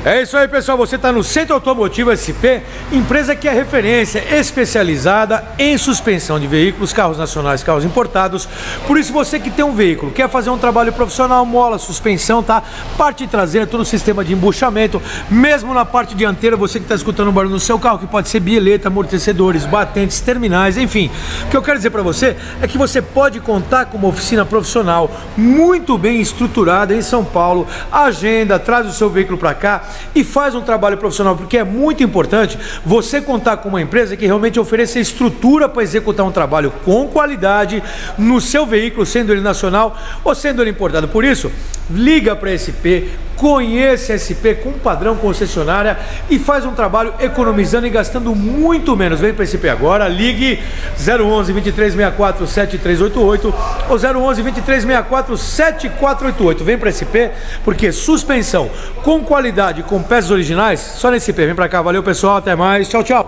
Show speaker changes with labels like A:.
A: É isso aí, pessoal, você está no Centro Automotivo SP, empresa que é referência especializada em suspensão de veículos, carros nacionais, carros importados. Por isso, você que tem um veículo, quer fazer um trabalho profissional, mola, suspensão, tá? Parte traseira, todo o sistema de embuchamento, mesmo na parte dianteira, você que está escutando um barulho no seu carro, que pode ser bieleta, amortecedores, batentes, terminais, enfim. O que eu quero dizer para você é que você pode contar com uma oficina profissional muito bem estruturada em São Paulo. Agenda, traz o seu veículo para cá e faz um trabalho profissional, porque é muito importante você contar com uma empresa que realmente ofereça estrutura para executar um trabalho com qualidade no seu veículo, sendo ele nacional ou sendo ele importado. Por isso, liga para a SP, conheça a SP com padrão concessionária e faz um trabalho economizando e gastando muito menos. Vem para a SP agora, ligue 011 2364 7388 ou 011 2364 7488. Vem para a SP, porque suspensão com qualidade, com peças originais, só na SP. Vem para cá, valeu pessoal, até mais, tchau, tchau.